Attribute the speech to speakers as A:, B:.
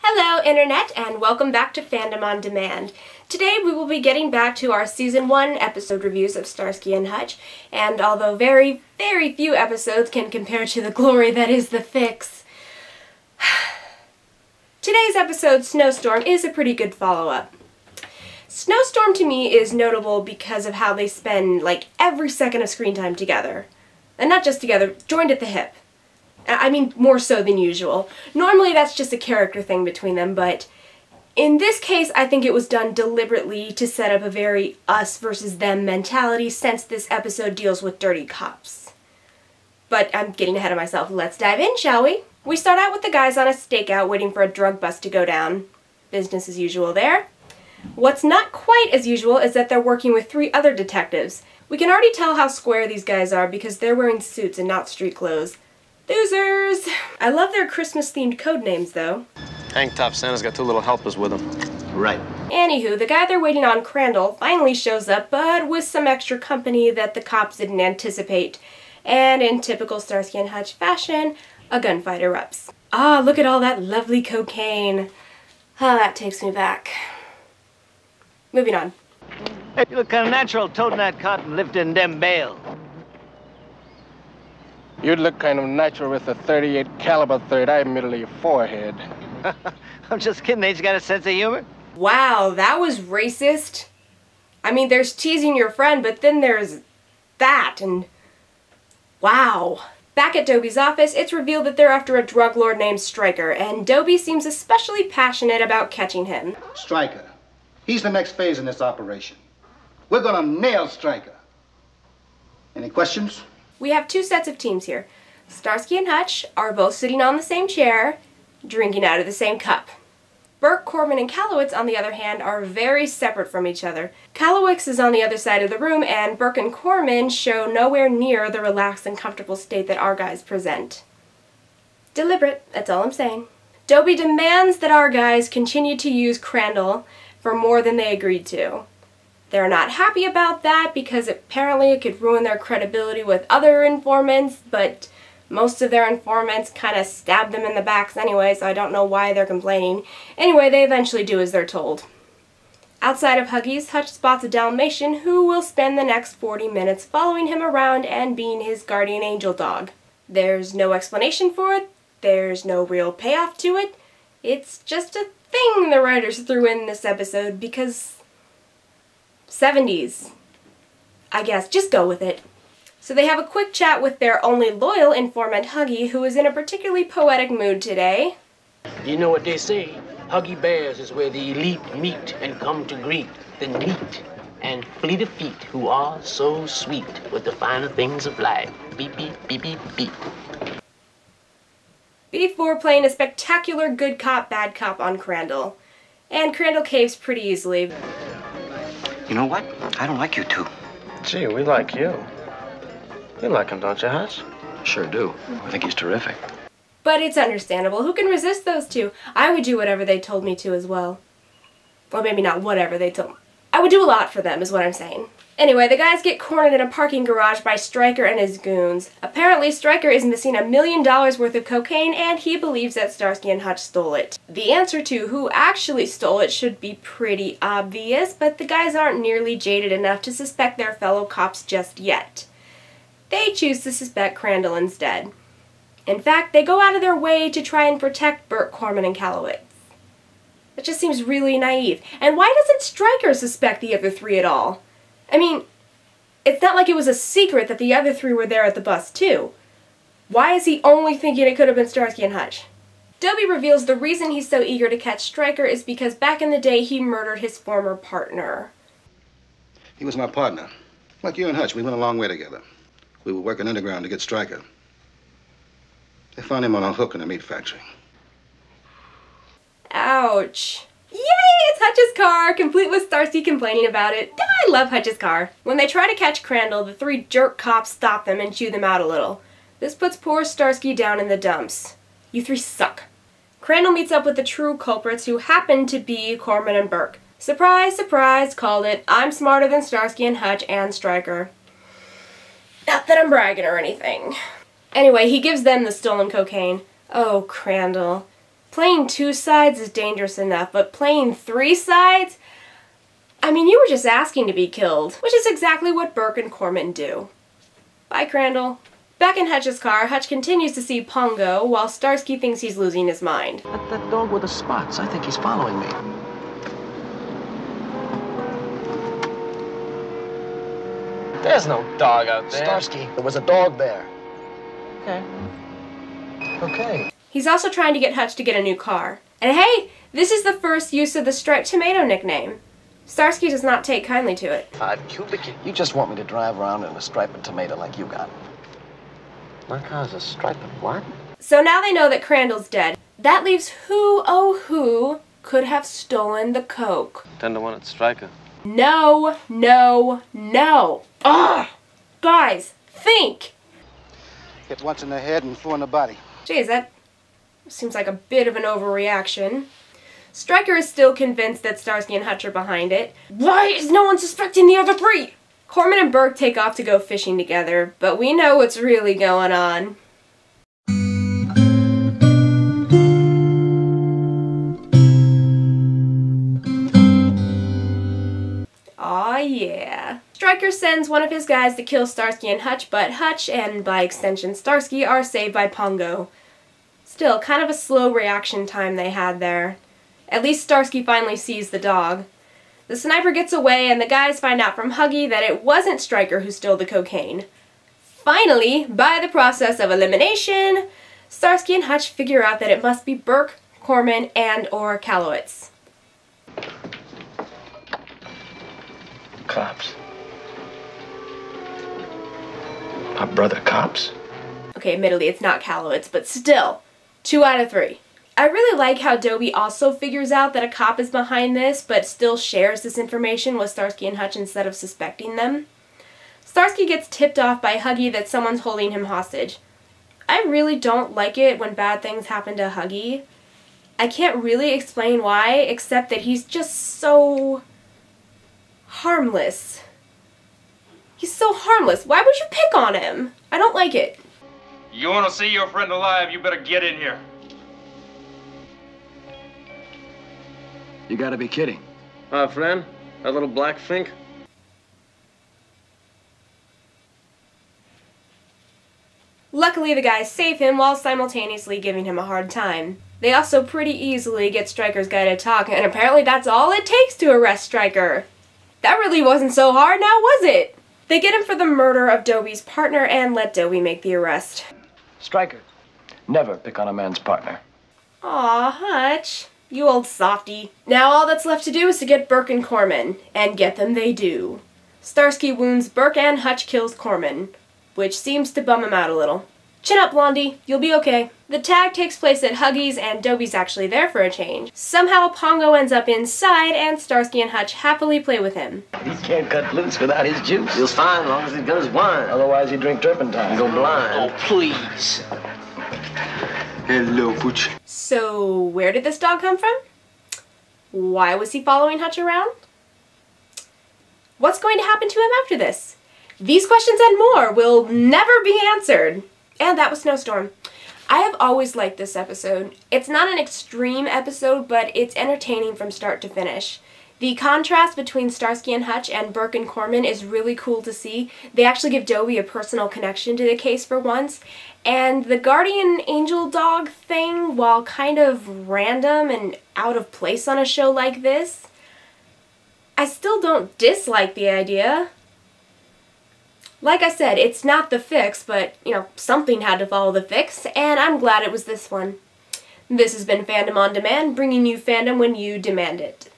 A: Hello Internet, and welcome back to Fandom on Demand. Today we will be getting back to our Season 1 episode reviews of Starsky and Hutch, and although very, very few episodes can compare to the glory that is The Fix, today's episode, Snowstorm, is a pretty good follow-up. Snowstorm to me is notable because of how they spend, like, every second of screen time together. And not just together, joined at the hip. I mean, more so than usual. Normally that's just a character thing between them, but in this case I think it was done deliberately to set up a very us versus them mentality since this episode deals with dirty cops. But I'm getting ahead of myself. Let's dive in, shall we? We start out with the guys on a stakeout waiting for a drug bust to go down. Business as usual there. What's not quite as usual is that they're working with 3 other detectives. We can already tell how square these guys are because they're wearing suits and not street clothes. Losers! I love their Christmas-themed code names, though.
B: Tank Top Santa's got 2 little helpers with him.
C: Right.
A: Anywho, the guy they're waiting on, Crandall, finally shows up, but with some extra company that the cops didn't anticipate. And in typical Starsky and Hutch fashion, a gunfight erupts. Ah, look at all that lovely cocaine. Ah, that takes me back. Moving on.
C: Hey, you look kind of natural toting that cotton, lifting them bales.
D: You'd look kind of natural with a .38 caliber third eye middle of your forehead.
C: I'm just kidding. Ain't you got a sense of humor?
A: Wow, that was racist. I mean, there's teasing your friend, but then there's that, and wow. Back at Dobie's office, it's revealed that they're after a drug lord named Stryker, and Dobie seems especially passionate about catching him.
E: Stryker. He's the next phase in this operation. We're gonna nail Stryker. Any questions?
A: We have 2 sets of teams here. Starsky and Hutch are both sitting on the same chair, drinking out of the same cup. Burke, Corman, and Kalowitz, on the other hand, are very separate from each other. Kalowitz is on the other side of the room, and Burke and Corman show nowhere near the relaxed and comfortable state that our guys present. Deliberate, that's all I'm saying. Dobie demands that our guys continue to use Crandall for more than they agreed to. They're not happy about that because apparently it could ruin their credibility with other informants, but most of their informants kind of stab them in the backs anyway, so I don't know why they're complaining. Anyway, they eventually do as they're told. Outside of Huggies, Hutch spots a Dalmatian who will spend the next 40 minutes following him around and being his guardian angel dog. There's no explanation for it, there's no real payoff to it, it's just a thing the writers threw in this episode because 70s. I guess, just go with it. So they have a quick chat with their only loyal informant, Huggy, who is in a particularly poetic mood today.
F: You know what they say? Huggy Bears is where the elite meet and come to greet the neat and fleet of feet who are so sweet with the finer things of life. Beep, beep, beep, beep, beep.
A: Before playing a spectacular good cop, bad cop on Crandall. And Crandall caves pretty easily.
G: You know what? I don't like you two.
B: Gee, we like you. You like him, don't you, Hutch?
G: Sure do. I think he's terrific.
A: But it's understandable. Who can resist those two? I would do whatever they told me to as well. Well, maybe not whatever they told me. I would do a lot for them, is what I'm saying. Anyway, the guys get cornered in a parking garage by Stryker and his goons. Apparently, Stryker is missing $1 million worth of cocaine, and he believes that Starsky and Hutch stole it. The answer to who actually stole it should be pretty obvious, but the guys aren't nearly jaded enough to suspect their fellow cops just yet. They choose to suspect Crandall instead. In fact, they go out of their way to try and protect Burke, Corman, and Kalowitz. That just seems really naive. And why doesn't Stryker suspect the other 3 at all? I mean, it's not like it was a secret that the other 3 were there at the bus, too. Why is he only thinking it could have been Starsky and Hutch? Dobie reveals the reason he's so eager to catch Stryker is because back in the day he murdered his former partner.
E: He was my partner. Like you and Hutch, we went a long way together. We were working underground to get Stryker. They found him on a hook in a meat factory.
A: Ouch. Yay! It's Hutch's car, complete with Starsky complaining about it. I love Hutch's car. When they try to catch Crandall, the 3 jerk cops stop them and chew them out a little. This puts poor Starsky down in the dumps. You 3 suck. Crandall meets up with the true culprits who happen to be Corman and Burke. Surprise, surprise, called it. I'm smarter than Starsky and Hutch and Stryker. Not that I'm bragging or anything. Anyway, he gives them the stolen cocaine. Oh, Crandall. Playing 2 sides is dangerous enough, but playing 3 sides? I mean, you were just asking to be killed, which is exactly what Burke and Corman do. Bye, Crandall. Back in Hutch's car, Hutch continues to see Pongo, while Starsky thinks he's losing his mind.
G: That dog with the spots. I think he's following me.
B: There's no dog out there.
G: Starsky, there was a dog there. Okay. Okay.
A: He's also trying to get Hutch to get a new car. And hey, this is the first use of the striped tomato nickname. Starsky does not take kindly to it.
G: 5 cubic. You just want me to drive around in a striped tomato like you got.
B: My car's a striped what?
A: So now they know that Crandall's dead. That leaves who, oh who, could have stolen the Coke.
B: 10 to 1 at Striker.
A: No, no, no. Ugh! Guys, think!
E: Hit once in the head and 4 in the body.
A: Jeez, that seems like a bit of an overreaction. Stryker is still convinced that Starsky and Hutch are behind it. Why is no one suspecting the other 3? Corman and Burke take off to go fishing together, but we know what's really going on. Aw yeah. Stryker sends one of his guys to kill Starsky and Hutch, but Hutch, and by extension Starsky, are saved by Pongo. Still, kind of a slow reaction time they had there. At least Starsky finally sees the dog. The sniper gets away, and the guys find out from Huggy that it wasn't Stryker who stole the cocaine. Finally, by the process of elimination, Starsky and Hutch figure out that it must be Burke, Corman, and or Kalowitz.
B: Cops. My brother cops?
A: Okay, admittedly it's not Kalowitz, but still, 2 out of 3. I really like how Dobie also figures out that a cop is behind this, but still shares this information with Starsky and Hutch instead of suspecting them. Starsky gets tipped off by Huggy that someone's holding him hostage. I really don't like it when bad things happen to Huggy. I can't really explain why, except that he's just so harmless. He's so harmless. Why would you pick on him? I don't like it.
H: You want to see your friend alive, you better get in here.
G: You gotta be kidding.
B: Our friend? That little black fink?
A: Luckily, the guys save him while simultaneously giving him a hard time. They also pretty easily get Stryker's guy to talk, and apparently that's all it takes to arrest Stryker. That really wasn't so hard now, was it? They get him for the murder of Dobie's partner and let Dobie make the arrest.
G: Stryker, never pick on a man's partner.
A: Aw, Hutch. You old softy. Now all that's left to do is to get Burke and Corman, and get them they do. Starsky wounds Burke and Hutch kills Corman, which seems to bum him out a little. Chin up, Blondie. You'll be okay. The tag takes place at Huggy's, and Dobie's actually there for a change. Somehow Pongo ends up inside, and Starsky and Hutch happily play with him.
G: He can't cut loose without his juice.
C: Feels fine as long as he got his wine.
G: Otherwise, he'd drink turpentine.
C: Go blind.
F: Oh, please.
H: Hello, Pooch.
A: So, where did this dog come from? Why was he following Hutch around? What's going to happen to him after this? These questions and more will never be answered. And that was Snowstorm. I have always liked this episode. It's not an extreme episode, but it's entertaining from start to finish. The contrast between Starsky and Hutch and Burke and Corman is really cool to see. They actually give Dobie a personal connection to the case for once. And the guardian angel dog thing, while kind of random and out of place on a show like this, I still don't dislike the idea. Like I said, it's not the fix, but, you know, something had to follow the fix, and I'm glad it was this one. This has been Fandom on Demand, bringing you fandom when you demand it.